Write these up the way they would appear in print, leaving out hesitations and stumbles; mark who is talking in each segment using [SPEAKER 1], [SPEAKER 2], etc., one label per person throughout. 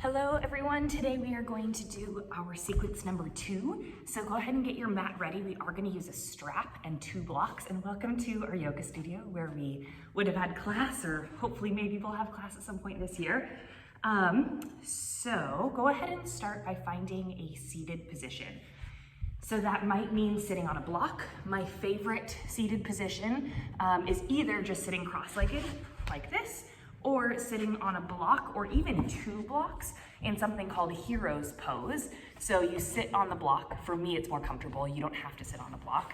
[SPEAKER 1] Hello everyone, today we are going to do our sequence number 2. So go ahead and get your mat ready. We are going to use a strap and 2 blocks, and welcome to our yoga studio where we would have had class, or hopefully maybe we'll have class at some point this year. So go ahead and start by finding a seated position. So that might mean sitting on a block. My favorite seated position is either just sitting cross-legged like this, or sitting on a block or even 2 blocks in something called hero's pose. So you sit on the block. For me, it's more comfortable. You don't have to sit on a block.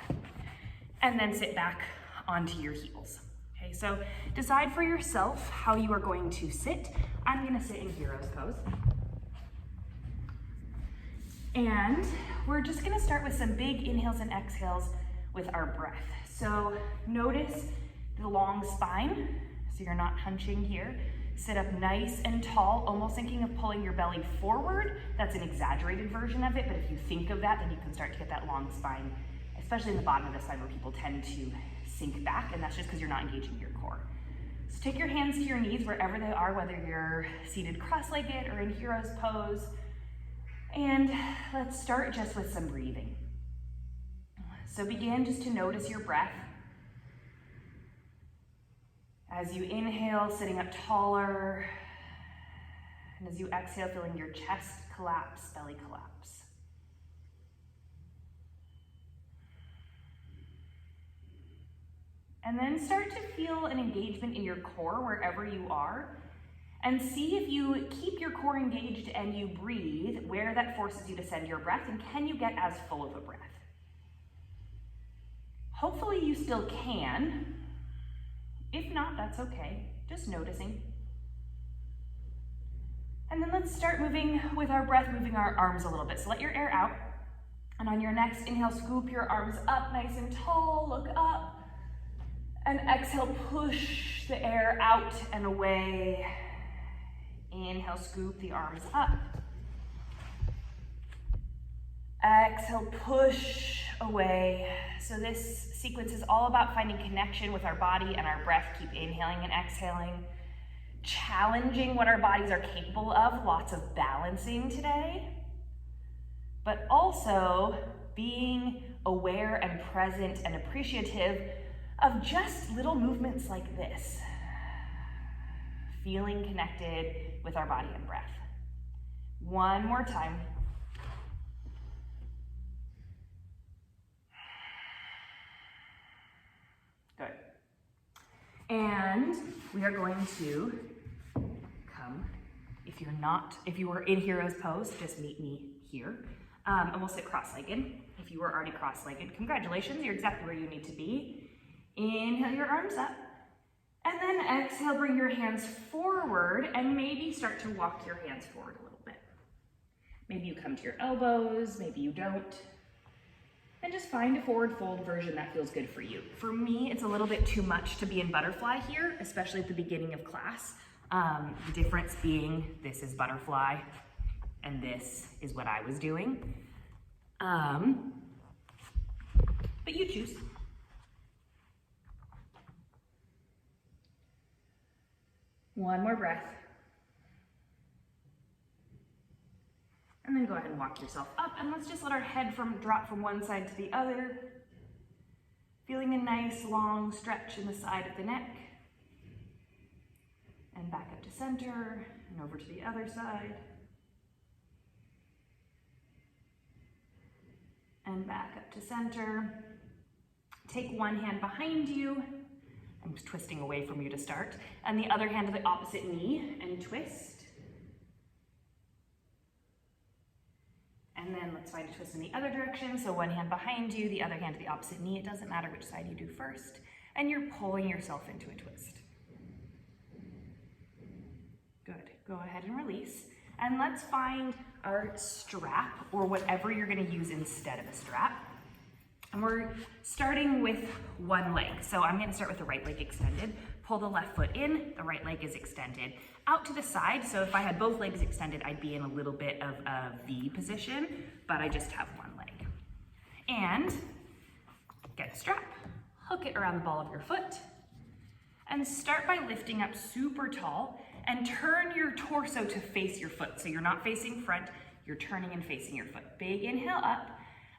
[SPEAKER 1] And then sit back onto your heels. Okay, so decide for yourself how you are going to sit. I'm gonna sit in hero's pose. And we're just gonna start with some big inhales and exhales with our breath. So notice the long spine. So you're not hunching here. Sit up nice and tall, almost thinking of pulling your belly forward. That's an exaggerated version of it, but if you think of that, then you can start to get that long spine, especially in the bottom of the spine where people tend to sink back, and that's just because you're not engaging your core. So take your hands to your knees wherever they are, whether you're seated cross-legged or in hero's pose. And let's start just with some breathing. So begin just to notice your breath. As you inhale, sitting up taller, and as you exhale, feeling your chest collapse, belly collapse. And then start to feel an engagement in your core wherever you are, and see if you keep your core engaged and you breathe, where that forces you to send your breath, and can you get as full of a breath? Hopefully you still can. If not, that's okay, just noticing. And then let's start moving with our breath, moving our arms a little bit. So let your air out. And on your next inhale, scoop your arms up nice and tall, look up. And exhale, push the air out and away. Inhale, scoop the arms up. Exhale, push away. So this sequence is all about finding connection with our body and our breath. Keep inhaling and exhaling. Challenging what our bodies are capable of. Lots of balancing today. But also being aware and present and appreciative of just little movements like this. Feeling connected with our body and breath. One more time. Good. And we are going to come. If you were in hero's pose, just meet me here. And we'll sit cross-legged. If you were already cross-legged, congratulations, you're exactly where you need to be. Inhale your arms up. And then exhale, bring your hands forward and maybe start to walk your hands forward a little bit. Maybe you come to your elbows, maybe you don't. And just find a forward fold version that feels good for you. For me, it's a little bit too much to be in butterfly here, especially at the beginning of class. The difference being this is butterfly and this is what I was doing. But you choose. One more breath. And then go ahead and walk yourself up, and let's just let our head drop from one side to the other. Feeling a nice long stretch in the side of the neck. And back up to center, and over to the other side. And back up to center. Take one hand behind you. I'm just twisting away from you to start. And the other hand to the opposite knee, and twist. And then let's find a twist in the other direction. So one hand behind you, the other hand to the opposite knee. It doesn't matter which side you do first. And you're pulling yourself into a twist. Good. Go ahead and release. And let's find our strap, or whatever you're going to use instead of a strap. And we're starting with one leg. So I'm going to start with the right leg extended. Pull the left foot in, the right leg is extended. Out to the side, so if I had both legs extended, I'd be in a little bit of a V position, but I just have one leg. And get a strap. Hook it around the ball of your foot. And start by lifting up super tall and turn your torso to face your foot. So you're not facing front, you're turning and facing your foot. Big inhale up,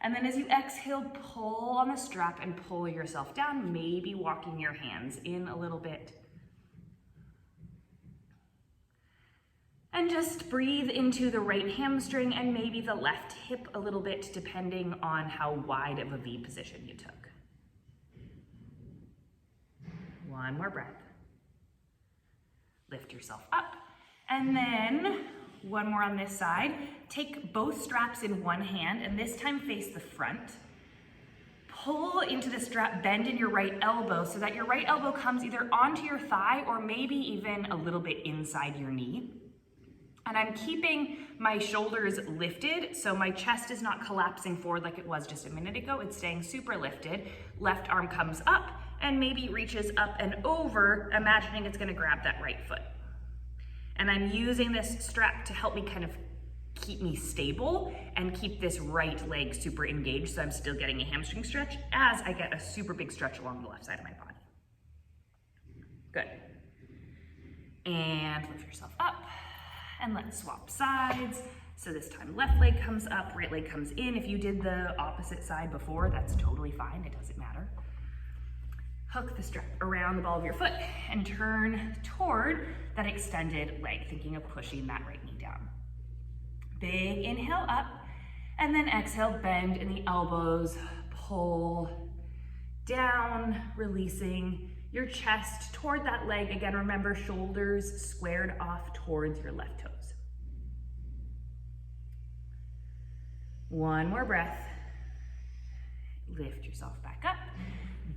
[SPEAKER 1] and then as you exhale, pull on the strap and pull yourself down, maybe walking your hands in a little bit. And just breathe into the right hamstring and maybe the left hip a little bit, depending on how wide of a V position you took. One more breath. Lift yourself up. And then one more on this side. Take both straps in one hand and this time face the front. Pull into the strap, bend in your right elbow so that your right elbow comes either onto your thigh or maybe even a little bit inside your knee. And I'm keeping my shoulders lifted so my chest is not collapsing forward like it was just a minute ago. It's staying super lifted. Left arm comes up and maybe reaches up and over, imagining it's gonna grab that right foot. And I'm using this strap to help me kind of keep me stable and keep this right leg super engaged so I'm still getting a hamstring stretch as I get a super big stretch along the left side of my body. Good. And lift yourself up. And let's swap sides. So this time left leg comes up, right leg comes in. If you did the opposite side before, that's totally fine, it doesn't matter. Hook the strap around the ball of your foot and turn toward that extended leg, thinking of pushing that right knee down. Big inhale up, and then exhale, bend in the elbows, pull down, releasing your chest toward that leg. Again, remember, shoulders squared off towards your left toes. One more breath. Lift yourself back up.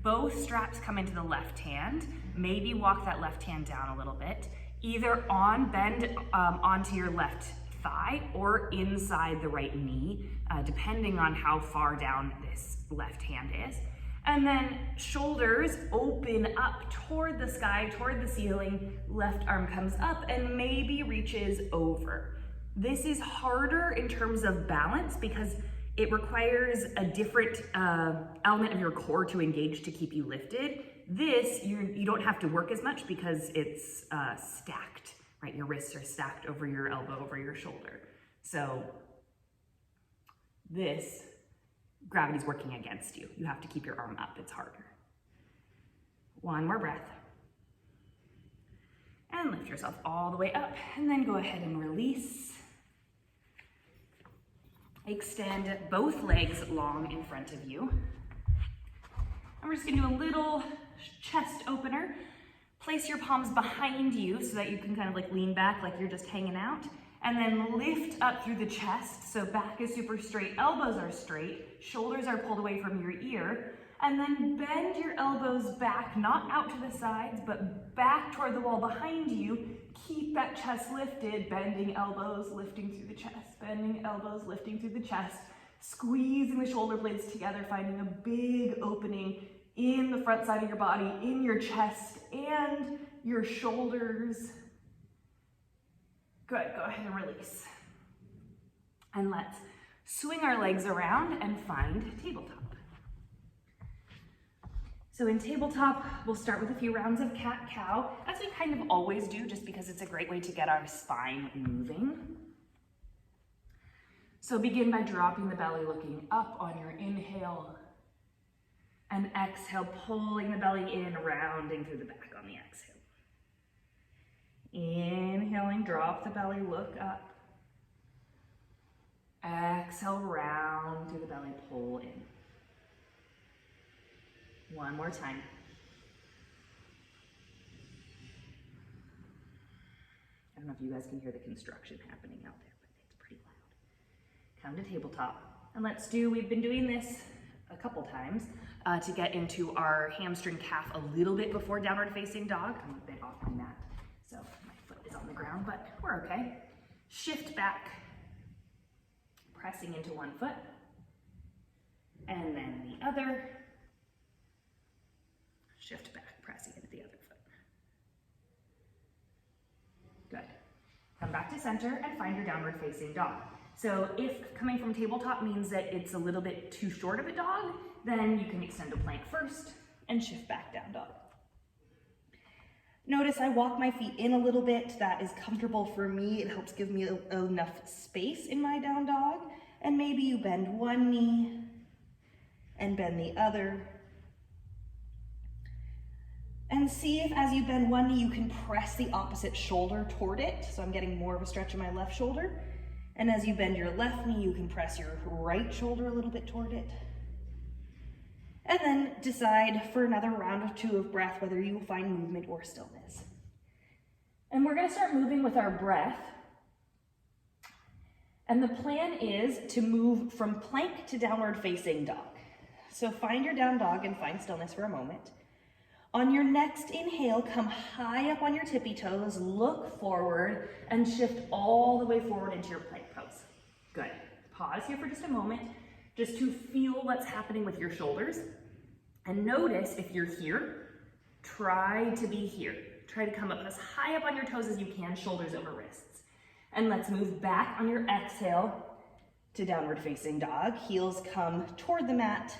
[SPEAKER 1] Both straps come into the left hand. Maybe walk that left hand down a little bit. Either bend onto your left thigh or inside the right knee, depending on how far down this left hand is. And then shoulders open up toward the sky, toward the ceiling. Left arm comes up and maybe reaches over. This is harder in terms of balance because it requires a different element of your core to engage to keep you lifted. This, you don't have to work as much because it's stacked, right? Your wrists are stacked over your elbow, over your shoulder. So this, gravity's working against you. You have to keep your arm up, it's harder. One more breath. And lift yourself all the way up, and then go ahead and release. Extend both legs long in front of you. And we're just gonna do a little chest opener. Place your palms behind you so that you can kind of like lean back like you're just hanging out. And then lift up through the chest. So back is super straight, elbows are straight, shoulders are pulled away from your ear. And then bend your elbows back, not out to the sides, but back toward the wall behind you. Keep that chest lifted, bending elbows, lifting through the chest, bending elbows, lifting through the chest, squeezing the shoulder blades together, finding a big opening in the front side of your body, in your chest and your shoulders. Good, go ahead and release. And let's swing our legs around and find tabletop. So in tabletop, we'll start with a few rounds of cat-cow, as we kind of always do, just because it's a great way to get our spine moving. So begin by dropping the belly, looking up on your inhale, and exhale, pulling the belly in, rounding through the back on the exhale. Inhaling, drop the belly, look up. Exhale, round through the belly, pull in. One more time. I don't know if you guys can hear the construction happening out there, but it's pretty loud. Come to tabletop. And we've been doing this a couple times to get into our hamstring calf a little bit before downward facing dog. I'm a bit off my mat, so my foot is on the ground, but we're okay. Shift back, pressing into one foot, and then the other. Shift back, pressing into the other foot. Good. Come back to center and find your downward facing dog. So if coming from tabletop means that it's a little bit too short of a dog, then you can extend a plank first and shift back down dog.
[SPEAKER 2] Notice I walk my feet in a little bit. That is comfortable for me. It helps give me enough space in my down dog. And maybe you bend one knee and bend the other. And see if as you bend one knee, you can press the opposite shoulder toward it. So I'm getting more of a stretch in my left shoulder. And as you bend your left knee, you can press your right shoulder a little bit toward it. And then decide for another round or two of breath whether you find movement or stillness. And we're gonna start moving with our breath. And the plan is to move from plank to downward facing dog. So find your down dog and find stillness for a moment. On your next inhale, come high up on your tippy toes, look forward, and shift all the way forward into your plank pose. Good. Pause here for just a moment, just to feel what's happening with your shoulders. And notice if you're here, try to be here. Try to come up as high up on your toes as you can, shoulders over wrists. And let's move back on your exhale to downward facing dog. Heels come toward the mat,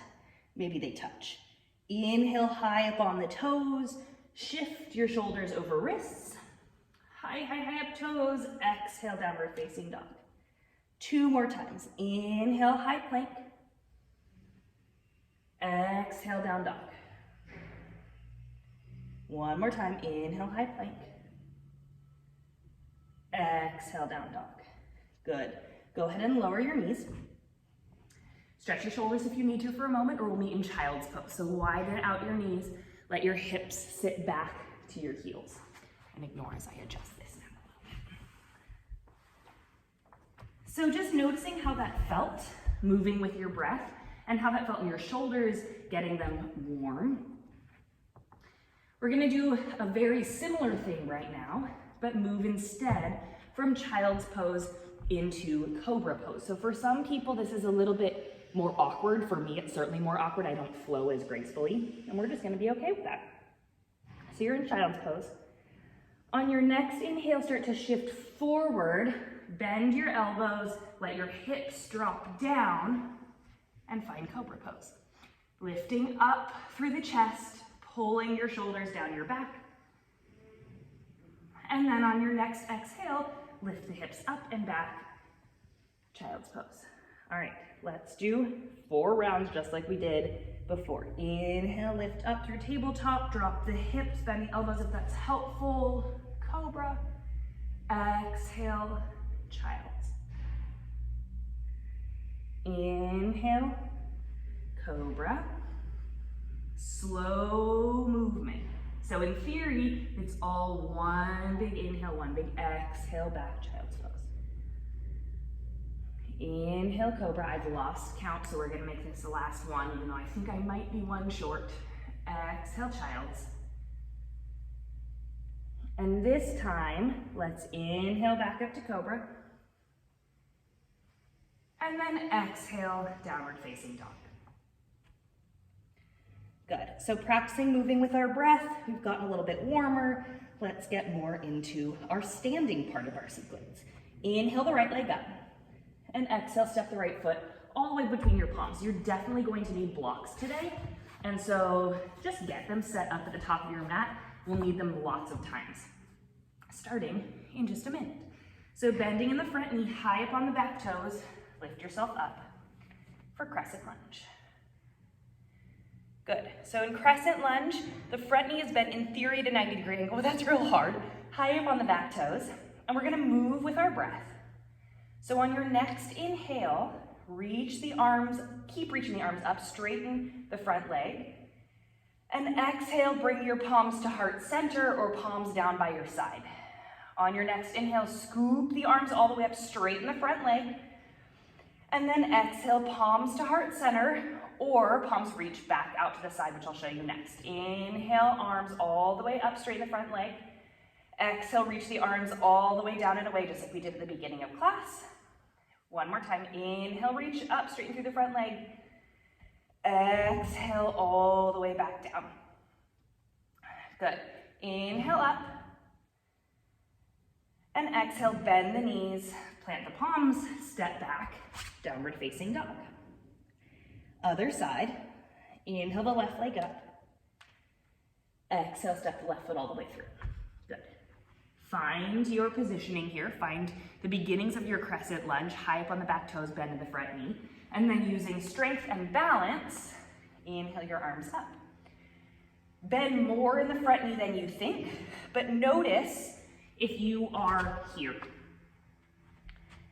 [SPEAKER 2] maybe they touch. Inhale high up on the toes, shift your shoulders over wrists. High, high, high up toes, exhale downward facing dog. 2 more times. Inhale, high plank. Exhale, down dog. 1 more time. Inhale, high plank. Exhale, down dog. Good. Go ahead and lower your knees. Stretch your shoulders if you need to for a moment, or we'll meet in child's pose. So widen out your knees. Let your hips sit back to your heels. And ignore as I adjust this now. So just noticing how that felt, moving with your breath, and how that felt in your shoulders, getting them warm. We're gonna do a very similar thing right now, but move instead from child's pose into cobra pose. So for some people, this is a little bit more awkward. For me, it's certainly more awkward. I don't flow as gracefully, and we're just gonna be okay with that. So you're in child's pose. On your next inhale, start to shift forward, bend your elbows, let your hips drop down, and find cobra pose. Lifting up through the chest, pulling your shoulders down your back. And then on your next exhale, lift the hips up and back, child's pose. All right, let's do 4 rounds just like we did before. Inhale, lift up through tabletop, drop the hips, bend the elbows if that's helpful. Cobra. Exhale, child's. Inhale, cobra. Slow movement. So in theory, it's all one big inhale, one big exhale, back child's pose. Inhale, cobra. I've lost count, so we're gonna make this the last one, even though I think I might be 1 short. Exhale, child's. And this time, let's inhale back up to cobra. And then exhale, downward facing dog. Good. So practicing moving with our breath, we've gotten a little bit warmer. Let's get more into our standing part of our sequence. Inhale the right leg up. And exhale, step the right foot all the way between your palms. You're definitely going to need blocks today. And so just get them set up at the top of your mat. We'll need them lots of times, starting in just a minute. So bending in the front knee, high up on the back toes, lift yourself up for crescent lunge. Good. So in crescent lunge, the front knee is bent in theory at a 90-degree angle, but that's real hard. High up on the back toes, and we're gonna move with our breath. So on your next inhale, reach the arms, keep reaching the arms up, straighten the front leg. And exhale, bring your palms to heart center or palms down by your side. On your next inhale, scoop the arms all the way up, straighten the front leg. And then exhale, palms to heart center or palms reach back out to the side, which I'll show you next. Inhale, arms all the way up, straighten the front leg. Exhale, reach the arms all the way down and away, just like we did at the beginning of class. 1 more time. Inhale, reach up, straighten through the front leg. Exhale, all the way back down. Good. Inhale up. And exhale, bend the knees, plant the palms, step back, downward facing dog. Other side. Inhale the left leg up. Exhale, step the left foot all the way through.
[SPEAKER 1] Find your positioning here. Find the beginnings of your crescent lunge, high up on the back toes, bend in the front knee. And then using strength and balance, inhale your arms up. Bend more in the front knee than you think, but notice if you are here.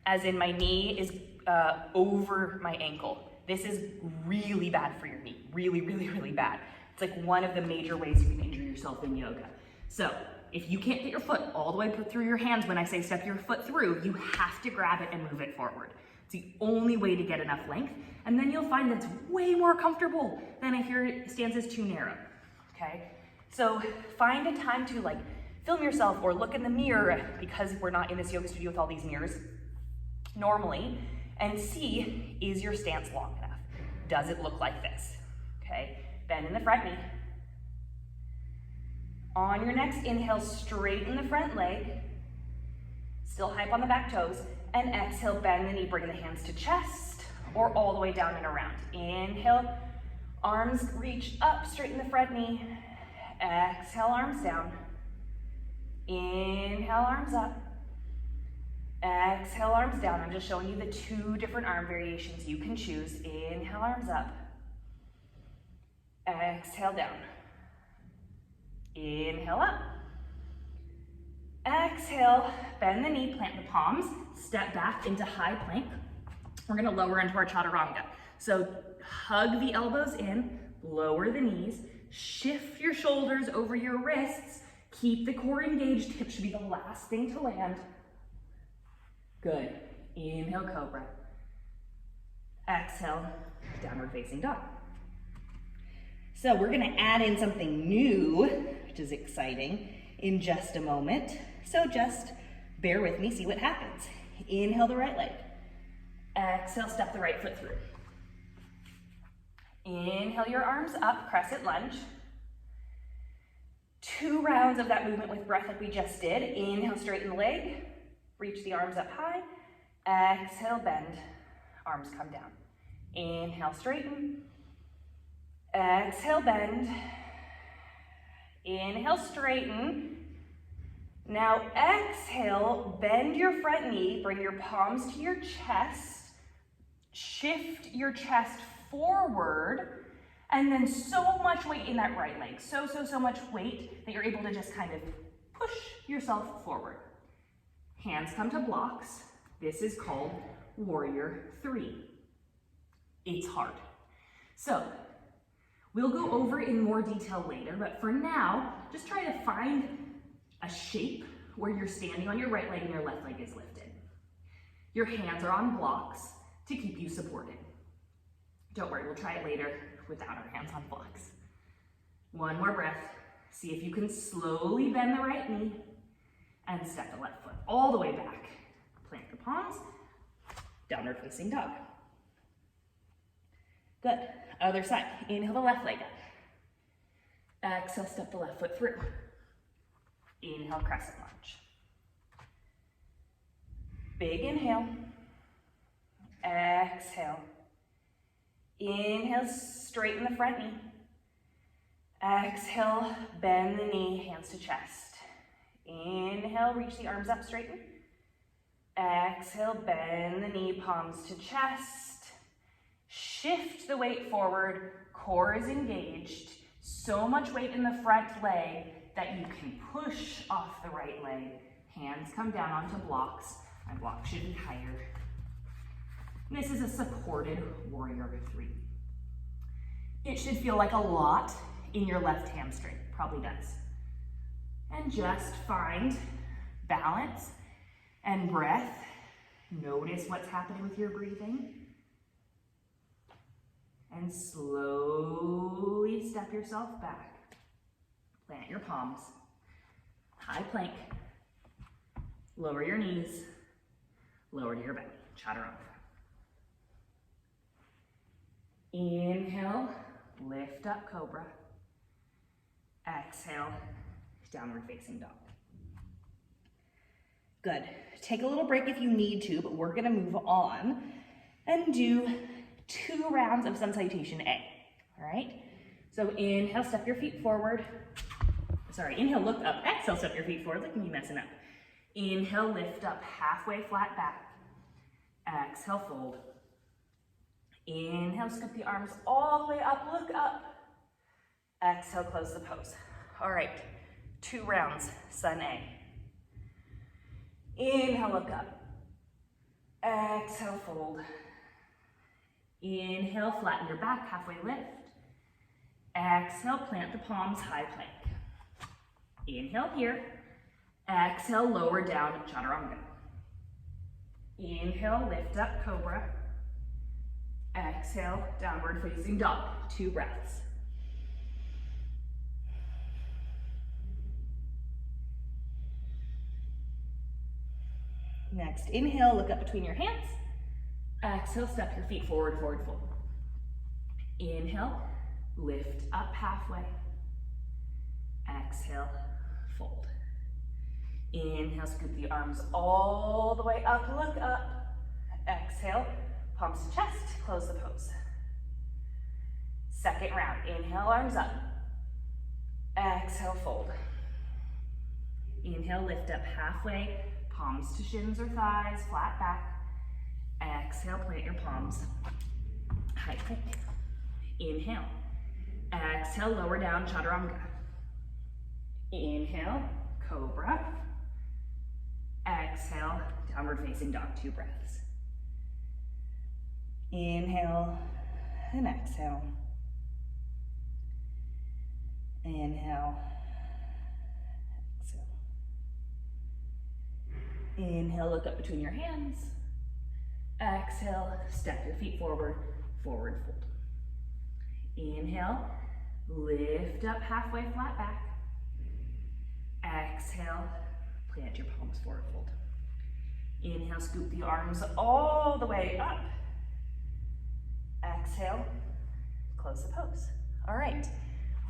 [SPEAKER 1] As in my knee is over my ankle. This is really bad for your knee. Really, really, really bad. It's like one of the major ways you can injure yourself in yoga. So if you can't get your foot all the way through your hands when I say step your foot through, you have to grab it and move it forward. It's the only way to get enough length. And then you'll find that it's way more comfortable than if your stance is too narrow, okay? So find a time to like film yourself or look in the mirror, because we're not in this yoga studio with all these mirrors normally, and see, is your stance long enough? Does it look like this? Okay, bend in the front knee. On your next inhale, straighten the front leg, still high up on the back toes, and exhale, bend the knee, bring the hands to chest, or all the way down and around. Inhale, arms reach up, straighten the front knee. Exhale, arms down. Inhale, arms up. Exhale, arms down. I'm just showing you the 2 different arm variations you can choose. Inhale, arms up. Exhale, down. Inhale, up. Exhale, bend the knee, plant the palms, step back into high plank. We're gonna lower into our chaturanga. So hug the elbows in, lower the knees, shift your shoulders over your wrists, keep the core engaged, hips should be the last thing to land. Good. Inhale, cobra. Exhale, downward facing dog. So we're gonna add in something new, which is exciting, in just a moment. So just bear with me, see what happens. Inhale the right leg. Exhale, step the right foot through. Inhale your arms up, crescent lunge. 2 rounds of that movement with breath like we just did. Inhale, straighten the leg. Reach the arms up high. Exhale, bend. Arms come down. Inhale, straighten. Exhale, bend. Inhale, straighten. Now exhale, bend your front knee, bring your palms to your chest. Shift your chest forward, and then so much weight in that right leg. So much weight that you're able to just kind of push yourself forward. Hands come to blocks. This is called Warrior 3. It's hard. So we'll go over in more detail later, but for now, just try to find a shape where you're standing on your right leg and your left leg is lifted. Your hands are on blocks to keep you supported. Don't worry, we'll try it later without our hands on blocks. One more breath. See if you can slowly bend the right knee and step the left foot all the way back. Plant the palms, downward facing dog. Good. Other side. Inhale the left leg up. Exhale, step the left foot through. Inhale, crescent lunge. Big inhale. Exhale. Inhale, straighten the front knee. Exhale, bend the knee, hands to chest. Inhale, reach the arms up, straighten. Exhale, bend the knee, palms to chest. Shift the weight forward, core is engaged. So much weight in the front leg that you can push off the right leg. Hands come down onto blocks. My block should be higher. This is a supported Warrior 3. It should feel like a lot in your left hamstring, probably does. And just find balance and breath. Notice what's happening with your breathing. And slowly step yourself back. Plant your palms. High plank. Lower your knees. Lower to your belly. Chaturanga. Inhale, lift up cobra. Exhale, downward facing dog. Good. Take a little break if you need to, but we're gonna move on and do 2 rounds of sun salutation A, all right? So inhale, step your feet forward. Sorry, inhale, look up. Exhale, step your feet forward. Look at me messing up. Inhale, lift up, halfway flat back. Exhale, fold. Inhale, scoop the arms all the way up, look up. Exhale, close the pose. All right, 2 rounds, Sun A. Inhale, look up. Exhale, fold. Inhale, flatten your back, halfway lift. Exhale, plant the palms, high plank. Inhale here. Exhale, lower down, chaturanga. Inhale, lift up, cobra. Exhale, downward facing dog. 2 breaths. Next, inhale, look up between your hands. Exhale, step your feet forward, forward fold. Inhale, lift up halfway. Exhale, fold. Inhale, scoop the arms all the way up, look up. Exhale, palms to chest, close the pose. Second round, inhale, arms up. Exhale, fold. Inhale, lift up halfway, palms to shins or thighs, flat back. Exhale, plant your palms, high plank. Inhale. Exhale, lower down, chaturanga. Inhale, cobra. Exhale, downward facing dog, 2 breaths. Inhale and exhale. Inhale, exhale. Inhale, look up between your hands. Exhale, step your feet forward, forward fold. Inhale, lift up halfway, flat back. Exhale, plant your palms, forward fold. Inhale, scoop the arms all the way up. Exhale, close the pose. All right,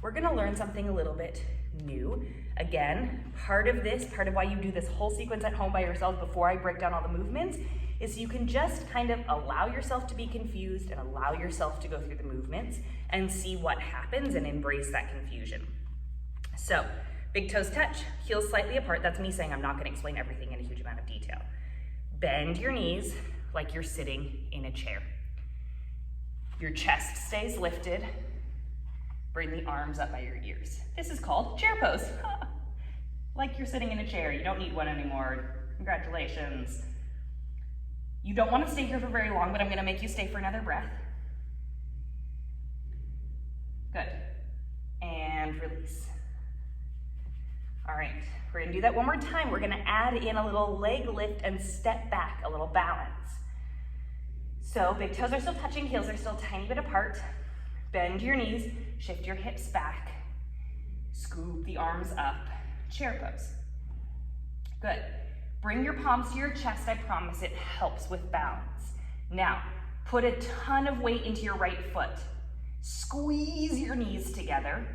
[SPEAKER 1] we're gonna learn something a little bit new. Again, part of why you do this whole sequence at home by yourself before I break down all the movements is so you can just kind of allow yourself to be confused and allow yourself to go through the movements and see what happens and embrace that confusion. So, big toes touch, heels slightly apart. That's me saying I'm not gonna explain everything in a huge amount of detail. Bend your knees like you're sitting in a chair. Your chest stays lifted. Bring the arms up by your ears. This is called chair pose. Like you're sitting in a chair. You don't need one anymore. Congratulations. You don't want to stay here for very long, but I'm going to make you stay for another breath. Good. And release. All right, we're going to do that one more time. We're going to add in a little leg lift and step back, a little balance. So big toes are still touching, heels are still a tiny bit apart. Bend your knees, shift your hips back. Scoop the arms up, chair pose. Good. Bring your palms to your chest. I promise it helps with balance. Now, put a ton of weight into your right foot. Squeeze your knees together.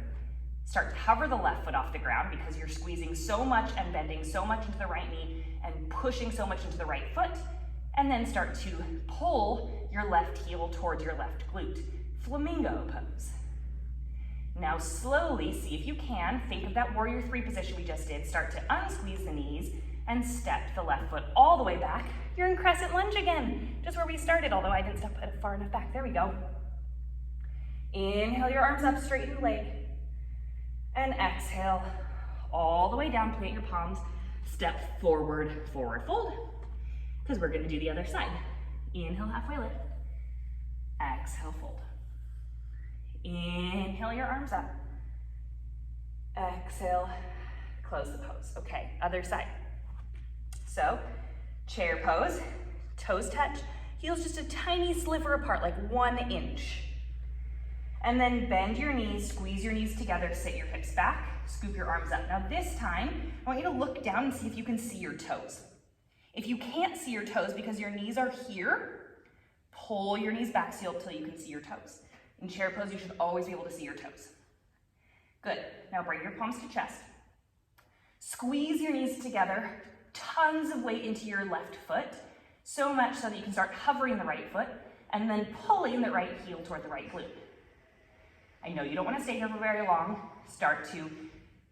[SPEAKER 1] Start to hover the left foot off the ground because you're squeezing so much and bending so much into the right knee and pushing so much into the right foot. And then start to pull your left heel towards your left glute. Flamingo pose. Now slowly, see if you can, think of that warrior 3 position we just did. Start to unsqueeze the knees and step the left foot all the way back. You're in crescent lunge again, just where we started, although I didn't step it far enough back. There we go. Inhale your arms up, straighten the leg. And exhale, all the way down, plant your palms, step forward, forward fold, because we're gonna do the other side. Inhale, halfway lift. Exhale, fold. Inhale your arms up. Exhale, close the pose. Okay, other side. So, chair pose, toes touch, heels just a tiny sliver apart, like 1 inch. And then bend your knees, squeeze your knees together, sit your hips back, scoop your arms up. Now this time, I want you to look down and see if you can see your toes. If you can't see your toes because your knees are here, pull your knees back till you can see your toes. In chair pose, you should always be able to see your toes. Good. Now bring your palms to chest. Squeeze your knees together, tons of weight into your left foot, so much so that you can start hovering the right foot and then pulling the right heel toward the right glute. I know you don't want to stay here for very long. Start to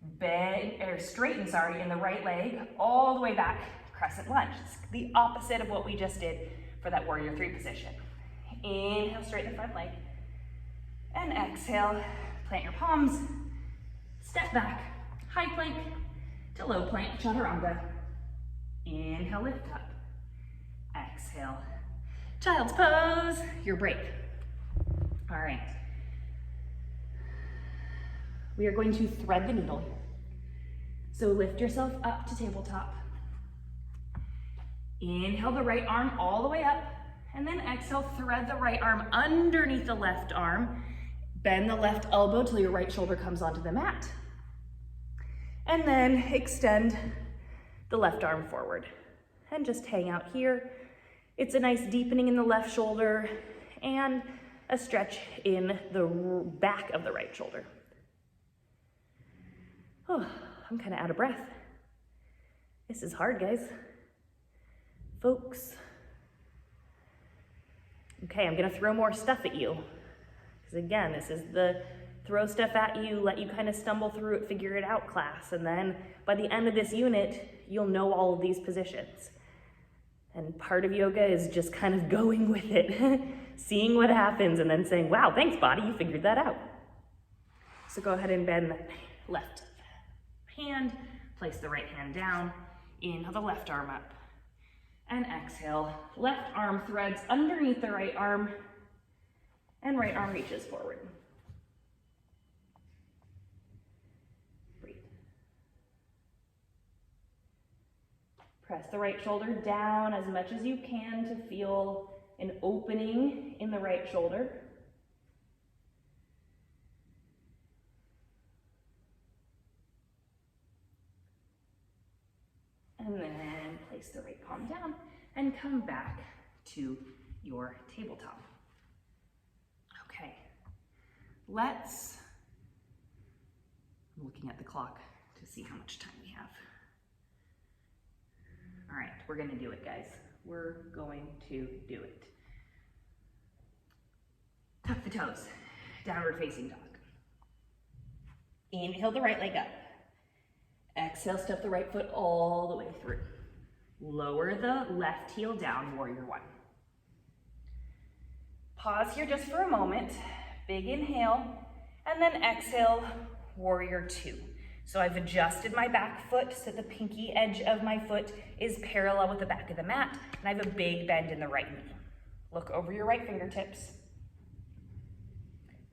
[SPEAKER 1] Bend, or straighten, sorry, in the right leg, all the way back, crescent lunge. It's the opposite of what we just did for that warrior 3 position. Inhale, straighten the front leg. And exhale, plant your palms, step back, high plank to low plank, chaturanga. Inhale, lift up. Exhale, child's pose, your break. All right. We are going to thread the needle here. So lift yourself up to tabletop. Inhale the right arm all the way up, and then exhale, thread the right arm underneath the left arm. Bend the left elbow till your right shoulder comes onto the mat. And then extend the left arm forward. And just hang out here. It's a nice deepening in the left shoulder and a stretch in the back of the right shoulder. Oh, I'm kind of out of breath. This is hard, guys. Folks. Okay, I'm gonna throw more stuff at you. Because again, this is the throw stuff at you, let you kind of stumble through it, figure it out class. And then by the end of this unit, you'll know all of these positions. And part of yoga is just kind of going with it, seeing what happens and then saying, wow, thanks body, you figured that out. So go ahead and bend that left hand, place the right hand down, inhale the left arm up, and exhale, left arm threads underneath the right arm, and right arm reaches forward. Breathe. Press the right shoulder down as much as you can to feel an opening in the right shoulder. And then place the right palm down and come back to your tabletop. Okay, I'm looking at the clock to see how much time we have. All right, we're gonna do it, guys. We're going to do it. Tuck the toes, downward facing dog. Inhale the right leg up. Exhale, step the right foot all the way through. Lower the left heel down, warrior 1. Pause here just for a moment. Big inhale, and then exhale, warrior 2. So I've adjusted my back foot so the pinky edge of my foot is parallel with the back of the mat, and I have a big bend in the right knee. Look over your right fingertips.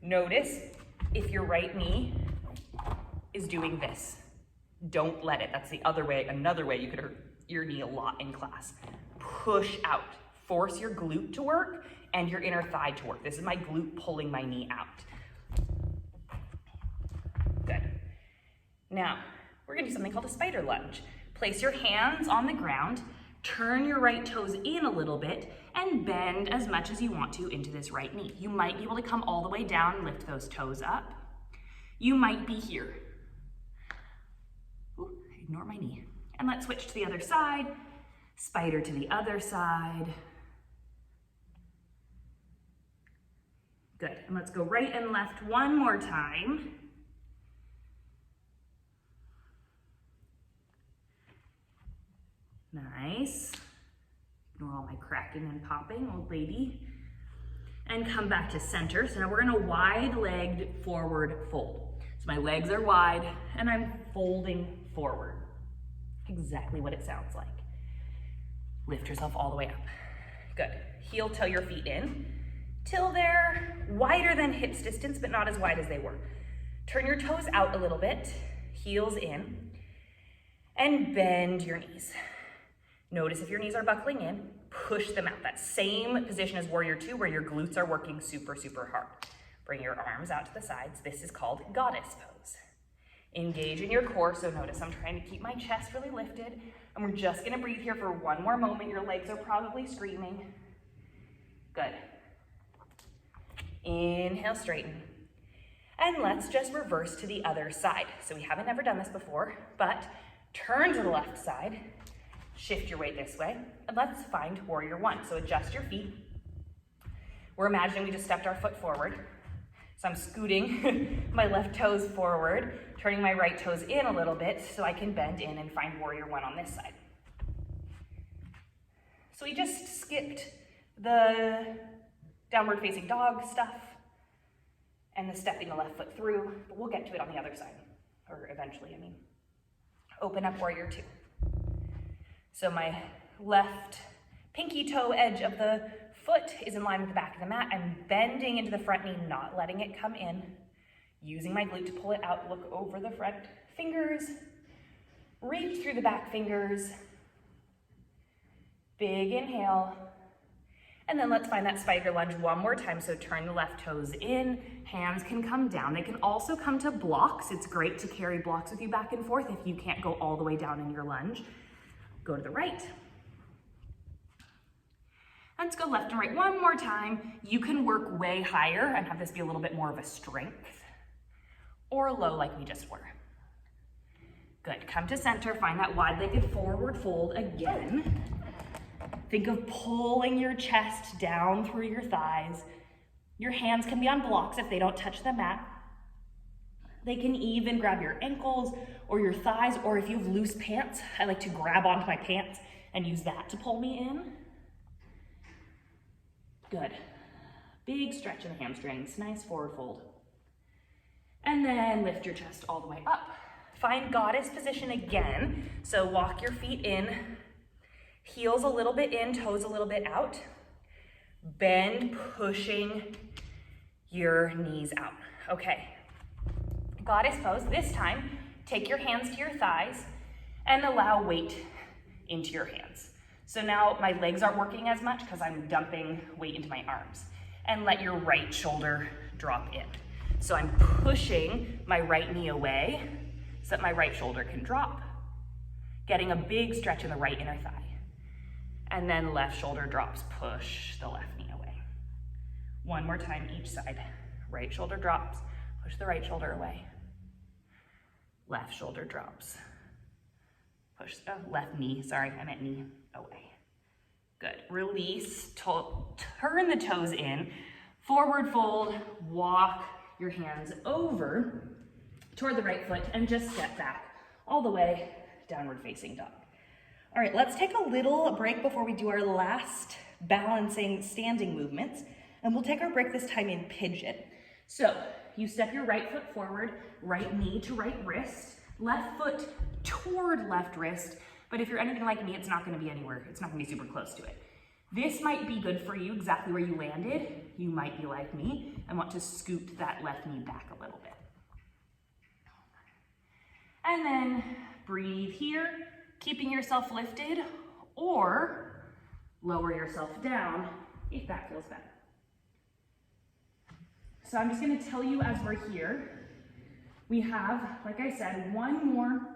[SPEAKER 1] Notice if your right knee is doing this. Don't let it. That's the other way, another way you could hurt your knee a lot in class. Push out. Force your glute to work and your inner thigh to work. This is my glute pulling my knee out. Good. Now, we're gonna do something called a spider lunge. Place your hands on the ground, turn your right toes in a little bit, and bend as much as you want to into this right knee. You might be able to come all the way down and lift those toes up. You might be here. Ooh, ignore my knee. And let's switch to the other side. Spider to the other side. Good, and let's go right and left one more time. Nice. Ignore all my cracking and popping, old lady. And come back to center. So now we're gonna wide-legged forward fold. So my legs are wide and I'm folding forward. Exactly what it sounds like. Lift yourself all the way up. Good. Heel toe your feet in till they're wider than hips distance, but not as wide as they were. Turn your toes out a little bit, heels in, and bend your knees. Notice if your knees are buckling in, push them out. That same position as warrior 2 where your glutes are working super, super hard. Bring your arms out to the sides. This is called goddess pose. Engage in your core, so notice I'm trying to keep my chest really lifted, and we're just gonna breathe here for one more moment. Your legs are probably screaming. Good. Inhale, straighten. And let's just reverse to the other side. So we haven't ever done this before, but turn to the left side, shift your weight this way, and let's find warrior 1. So adjust your feet. We're imagining we just stepped our foot forward. So I'm scooting my left toes forward, turning my right toes in a little bit so I can bend in and find warrior one on this side. So we just skipped the downward facing dog stuff and the stepping the left foot through, but we'll get to it on the other side, or eventually, I mean. Open up warrior two. So my left pinky toe edge of the foot is in line with the back of the mat. I'm bending into the front knee, not letting it come in, using my glute to pull it out, look over the front fingers, reach through the back fingers, big inhale, and then let's find that spider lunge one more time. So turn the left toes in, hands can come down. They can also come to blocks. It's great to carry blocks with you back and forth if you can't go all the way down in your lunge. Go to the right. Let's go left and right one more time. You can work way higher and have this be a little bit more of a strength, or low like we just were. Good, come to center, find that wide-legged forward fold again. Think of pulling your chest down through your thighs. Your hands can be on blocks if they don't touch the mat. They can even grab your ankles or your thighs, or if you have loose pants, I like to grab onto my pants and use that to pull me in. Good. Big stretch in the hamstrings, nice forward fold. And then lift your chest all the way up. Find goddess position again. So walk your feet in, heels a little bit in, toes a little bit out. Bend, pushing your knees out. Okay. Goddess pose. This time, take your hands to your thighs and allow weight into your hands. So now my legs aren't working as much because I'm dumping weight into my arms. And let your right shoulder drop in. So I'm pushing my right knee away so that my right shoulder can drop. Getting a big stretch in the right inner thigh. And then left shoulder drops, push the left knee away. One more time each side. Right shoulder drops, push the right shoulder away. Left shoulder drops. Push the left knee, sorry, I meant knee away. Good, release, turn the toes in, forward fold, walk your hands over toward the right foot and just step back all the way, downward facing dog. All right, let's take a little break before we do our last balancing standing movements, and we'll take our break this time in pigeon. So you step your right foot forward, right knee to right wrist, left foot toward left wrist, but if you're anything like me, it's not gonna be anywhere, it's not gonna be super close to it. This might be good for you exactly where you landed. You might be like me and want to scoot that left knee back a little bit. And then breathe here, keeping yourself lifted, or lower yourself down if that feels better. So I'm just gonna tell you as we're here, we have, like I said, one more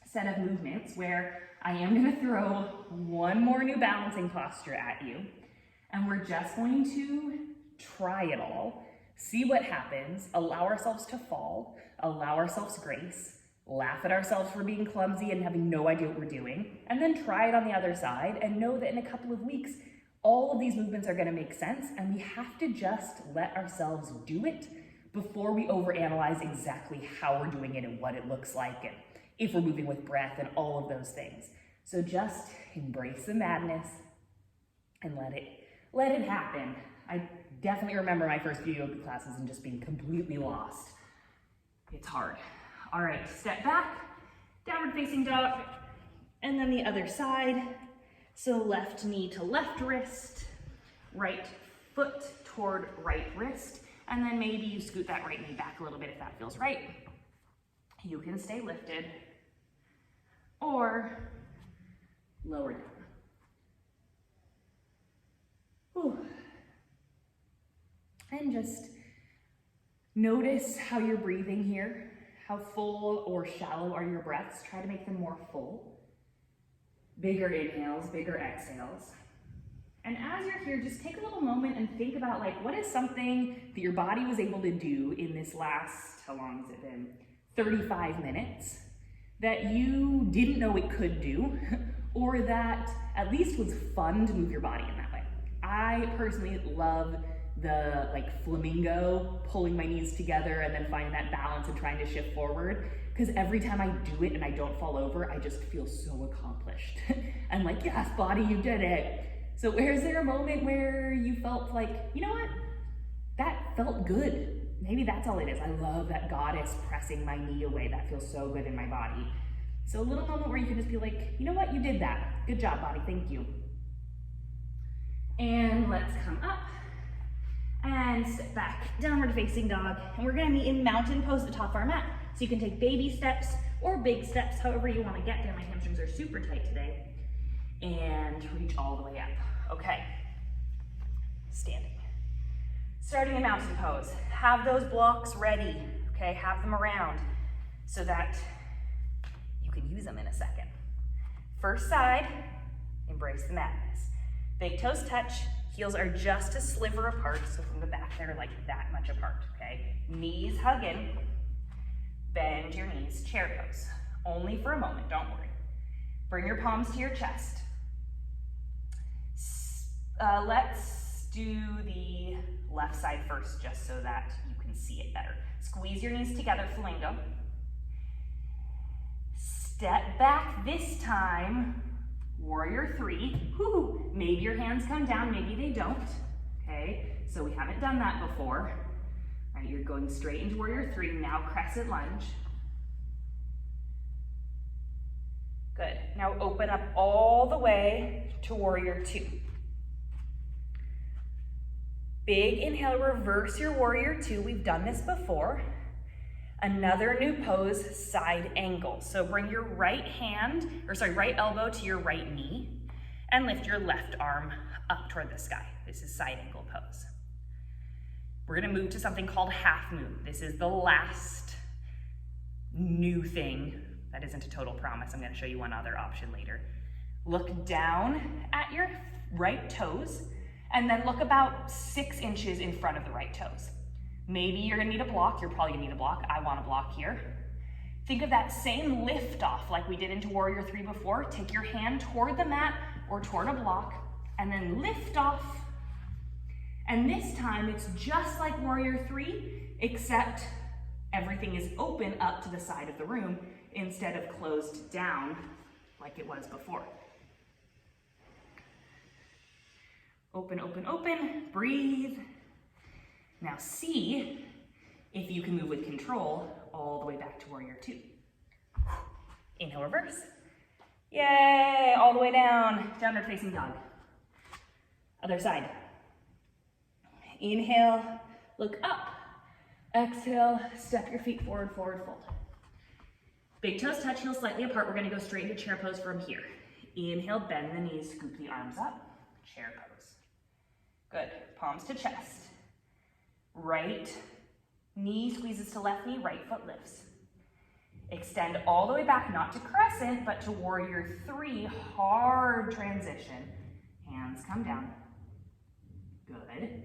[SPEAKER 1] set of movements where I am gonna throw one more new balancing posture at you, and we're just going to try it all, see what happens, allow ourselves to fall, allow ourselves grace, laugh at ourselves for being clumsy and having no idea what we're doing, and then try it on the other side and know that in a couple of weeks, all of these movements are gonna make sense, and we have to just let ourselves do it before we overanalyze exactly how we're doing it and what it looks like and if we're moving with breath and all of those things. So just embrace the madness and let it happen. I definitely remember my first few yoga classes and just being completely lost. It's hard. All right, step back, downward facing dog, and then the other side. So left knee to left wrist, right foot toward right wrist, and then maybe you scoot that right knee back a little bit if that feels right. You can stay lifted or lower down. Whew. And just notice how you're breathing here. How full or shallow are your breaths? Try to make them more full. Bigger inhales, bigger exhales. And as you're here, just take a little moment and think about, like, what is something that your body was able to do in this last, how long has it been? 35 minutes that you didn't know it could do, or that at least was fun to move your body in that way. I personally love the like flamingo, pulling my knees together and then finding that balance and trying to shift forward. Because every time I do it and I don't fall over, I just feel so accomplished. I'm like, yes, body, you did it. So is there a moment where you felt like, you know what? That felt good. Maybe that's all it is. I love that goddess pressing my knee away. That feels so good in my body. So a little moment where you can just be like, you know what? You did that. Good job, body. Thank you. And let's come up and step back, downward facing dog. And we're gonna meet in mountain pose at the top of our mat. So you can take baby steps or big steps, however you wanna get there. My hamstrings are super tight today. And reach all the way up. Okay, standing. Starting in mountain pose. Have those blocks ready, okay? Have them around so that you can use them in a second. First side, embrace the madness. Big toes touch, heels are just a sliver apart, so from the back they're like that much apart, okay? Knees hug in, bend your knees, chair pose. Only for a moment, don't worry. Bring your palms to your chest. Let's do the left side first, just so that you can see it better. Squeeze your knees together, flamingo. Step back this time, warrior three. Whoo, maybe your hands come down, maybe they don't. Okay, so we haven't done that before. All right, you're going straight into warrior three, now crescent lunge. Good, now open up all the way to warrior two. Big inhale, reverse your warrior two. We've done this before. Another new pose, side angle. So bring your right elbow to your right knee and lift your left arm up toward the sky. This is side angle pose. We're gonna move to something called half moon. This is the last new thing. That isn't a total promise. I'm gonna show you one other option later. Look down at your right toes and then look about 6 inches in front of the right toes. Maybe you're gonna need a block. You're probably gonna need a block. I want a block here. Think of that same lift off like we did into warrior three before. Take your hand toward the mat or toward a block and then lift off. And this time it's just like warrior three, except everything is open up to the side of the room instead of closed down like it was before. Open, open, open, breathe. Now see if you can move with control all the way back to warrior two. Inhale, reverse. Yay, all the way down, downward facing dog. Other side. Inhale, look up. Exhale, step your feet forward, forward fold. Big toes touch, heels slightly apart. We're gonna go straight into chair pose from here. Inhale, bend the knees, scoop the arms up, chair pose. Good, palms to chest. Right knee squeezes to left knee, right foot lifts. Extend all the way back, not to crescent, but to warrior three, hard transition. Hands come down. Good.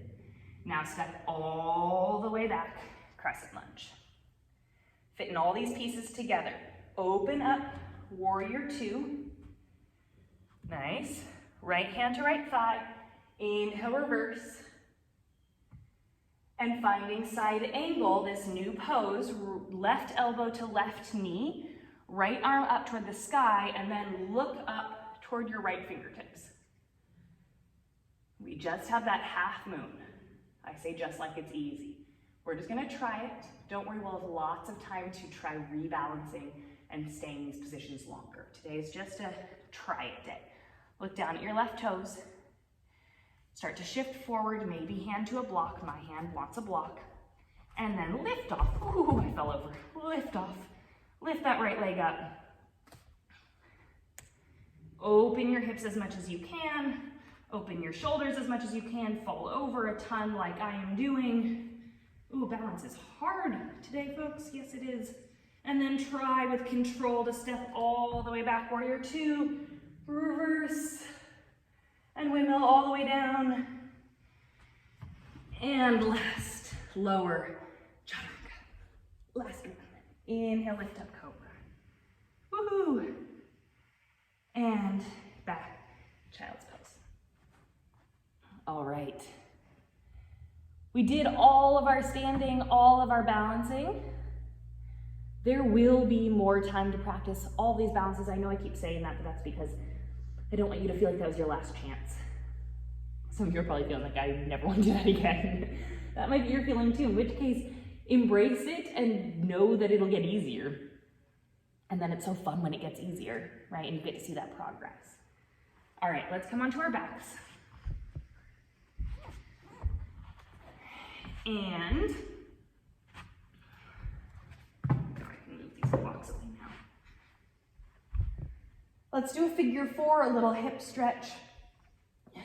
[SPEAKER 1] Now step all the way back, crescent lunge. Fitting all these pieces together. Open up, warrior two. Nice. Right hand to right thigh. Inhale, reverse. And finding side angle, this new pose, left elbow to left knee, right arm up toward the sky, and then look up toward your right fingertips. We just have that half moon. I say just like it's easy. We're just gonna try it. Don't worry, we'll have lots of time to try rebalancing and staying in these positions longer. Today is just a try it day. Look down at your left toes. Start to shift forward, maybe hand to a block. My hand wants a block. And then lift off. Ooh, I fell over. Lift off. Lift that right leg up. Open your hips as much as you can. Open your shoulders as much as you can. Fall over a ton like I am doing. Ooh, balance is hard today, folks. Yes, it is. And then try with control to step all the way back, warrior two. Reverse. And windmill all the way down. And last, lower chaturanga. Last one. Inhale, lift up, cobra. Woohoo! And back, child's pose. All right. We did all of our standing, all of our balancing. There will be more time to practice all these balances. I know I keep saying that, but that's because I don't want you to feel like that was your last chance. Some of you are probably feeling like I never want to do that again. That might be your feeling too, in which case, embrace it and know that it'll get easier. And then it's so fun when it gets easier, right? And you get to see that progress. All right, let's come onto our backs. And I can move these blocks away now. Let's do a figure four, a little hip stretch.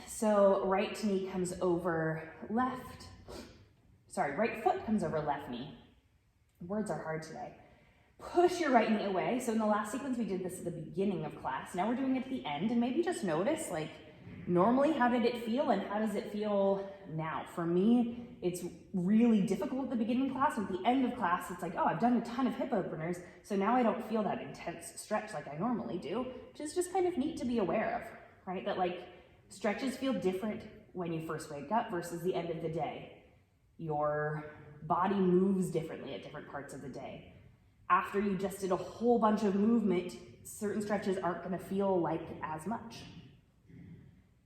[SPEAKER 1] So right knee comes over right foot comes over left knee. Words are hard today. Push your right knee away. So in the last sequence, we did this at the beginning of class. Now we're doing it at the end, and maybe just notice, like, normally, how did it feel and how does it feel now? For me, it's really difficult at the beginning of class, and at the end of class, it's like, oh, I've done a ton of hip openers, so now I don't feel that intense stretch like I normally do, which is just kind of neat to be aware of, right? That, like, stretches feel different when you first wake up versus the end of the day. Your body moves differently at different parts of the day. After you just did a whole bunch of movement, certain stretches aren't going to feel like as much.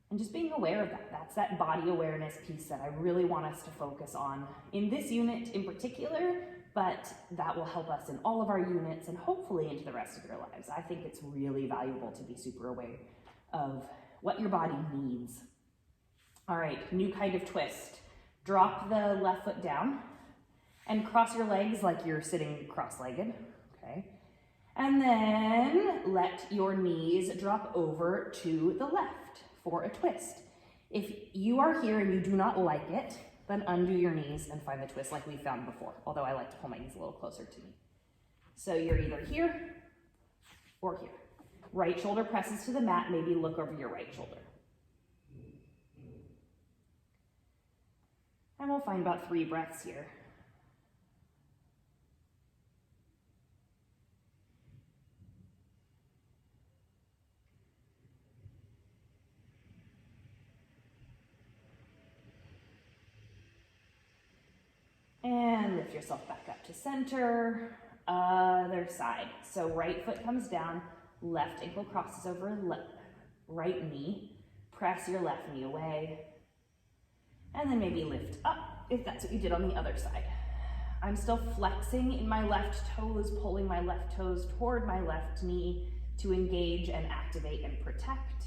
[SPEAKER 1] And just being aware of that, that's that body awareness piece that I really want us to focus on in this unit in particular, but that will help us in all of our units and hopefully into the rest of your lives. I think it's really valuable to be super aware of what your body needs. All right, new kind of twist. Drop the left foot down and cross your legs like you're sitting cross-legged, okay? And then let your knees drop over to the left for a twist. If you are here and you do not like it, then undo your knees and find the twist like we found before, although I like to pull my knees a little closer to me. So you're either here or here. Right shoulder presses to the mat, maybe look over your right shoulder. And we'll find about 3 breaths here. And lift yourself back up to center, other side. So right foot comes down, left ankle crosses over right knee, press your left knee away, and then maybe lift up if that's what you did on the other side. I'm still flexing in my left toes, pulling my left toes toward my left knee to engage and activate and protect.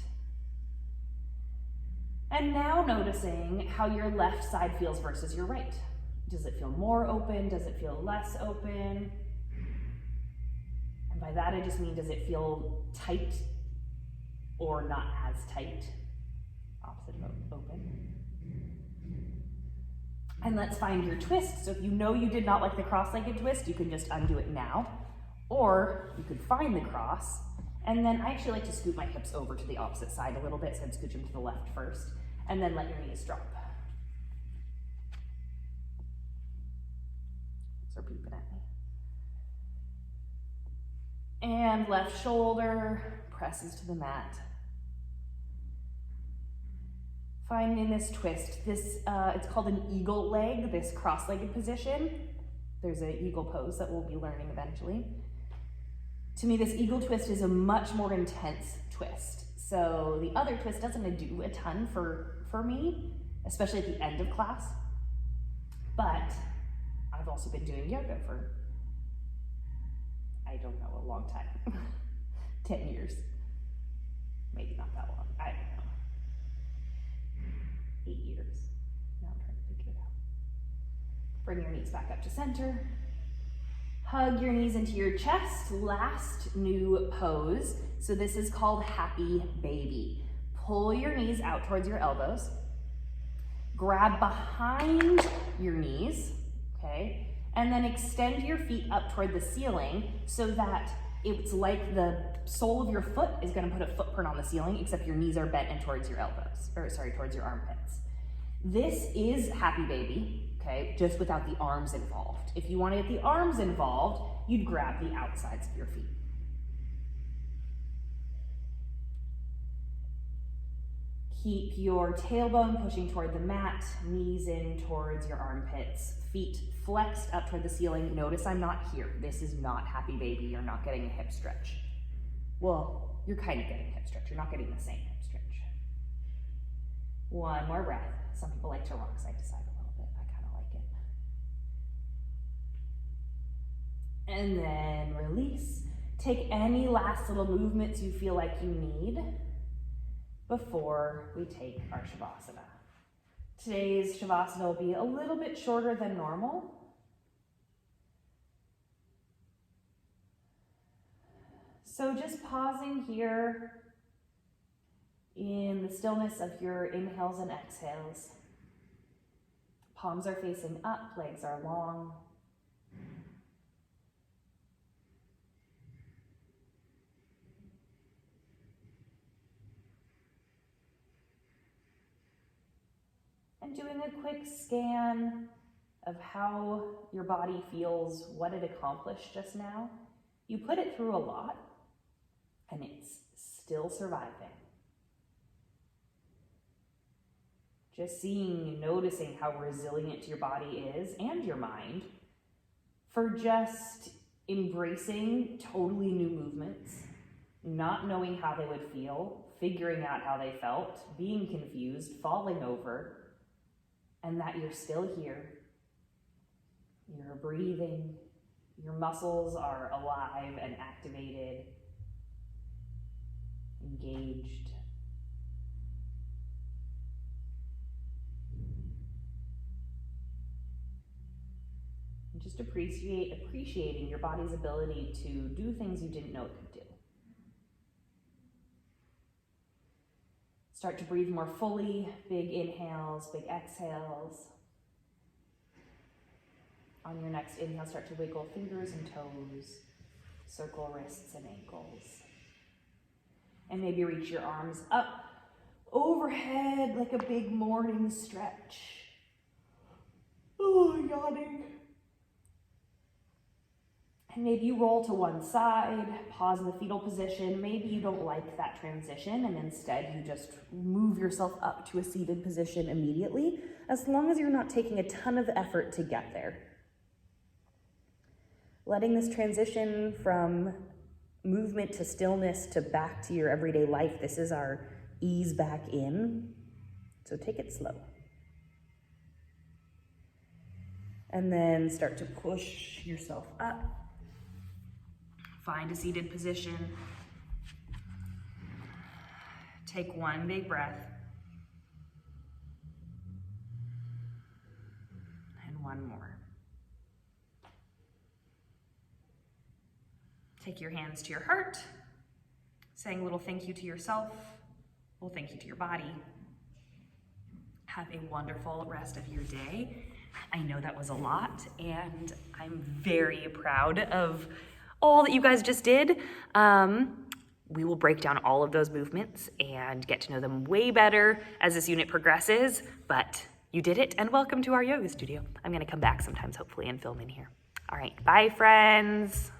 [SPEAKER 1] And now noticing how your left side feels versus your right. Does it feel more open? Does it feel less open? And by that I just mean, does it feel tight or not as tight? Opposite of open. And let's find your twist. So if you know you did not like the cross-legged twist, you can just undo it now. Or you could find the cross, and then I actually like to scoot my hips over to the opposite side a little bit, so I'd scooch them to the left first, and then let your knees drop. So peeping at me. And left shoulder presses to the mat. Finding this twist, it's called an eagle leg, this cross-legged position. There's an eagle pose that we'll be learning eventually. To me, this eagle twist is a much more intense twist. So the other twist doesn't do a ton for me, especially at the end of class. But I've also been doing yoga for, I don't know, a long time. 10 years. Maybe not that long, I don't know. 8 years. Now I'm trying to figure it out. Bring your knees back up to center. Hug your knees into your chest. Last new pose. So this is called Happy Baby. Pull your knees out towards your elbows. Grab behind your knees, okay? And then extend your feet up toward the ceiling so that it's like the sole of your foot is gonna put a footprint on the ceiling, except your knees are bent in towards your elbows, towards your armpits. This is Happy Baby, okay, just without the arms involved. If you want to get the arms involved, you'd grab the outsides of your feet.
[SPEAKER 2] Keep your tailbone pushing toward the mat, knees in towards your armpits, feet flexed up toward the ceiling. Notice I'm not here. This is not happy baby. You're not getting a hip stretch. Well, you're kind of getting a hip stretch. You're not getting the same hip stretch. One more breath. Some people like to rock side to side a little bit. I kind of like it. And then release. Take any last little movements you feel like you need before we take our Shavasana. Today's Shavasana will be a little bit shorter than normal. So just pausing here in the stillness of your inhales and exhales. Palms are facing up, legs are long. And doing a quick scan of how your body feels, what it accomplished just now. You put it through a lot, and it's still surviving. Just seeing and noticing how resilient your body is and your mind for just embracing totally new movements, not knowing how they would feel, figuring out how they felt, being confused, falling over, and that you're still here. You're breathing, your muscles are alive and activated, engaged. And just appreciating your body's ability to do things you didn't know it could do. Start to breathe more fully, big inhales, big exhales. On your next inhale, start to wiggle fingers and toes, circle wrists and ankles. And maybe reach your arms up overhead like a big morning stretch. Oh, yawning. And maybe you roll to one side, pause in the fetal position. Maybe you don't like that transition and instead you just move yourself up to a seated position immediately, as long as you're not taking a ton of effort to get there. Letting this transition from movement to stillness to back to your everyday life, this is our ease back in. So take it slow. And then start to push yourself up. Find a seated position. Take one big breath. And one more. Take your hands to your heart, saying a little thank you to yourself, a little thank you to your body. Have a wonderful rest of your day. I know that was a lot, and I'm very proud of all that you guys just did. We will break down all of those movements and get to know them way better as this unit progresses, but you did it, and welcome to our yoga studio. I'm gonna come back sometimes, hopefully, and film in here. All right, bye, friends.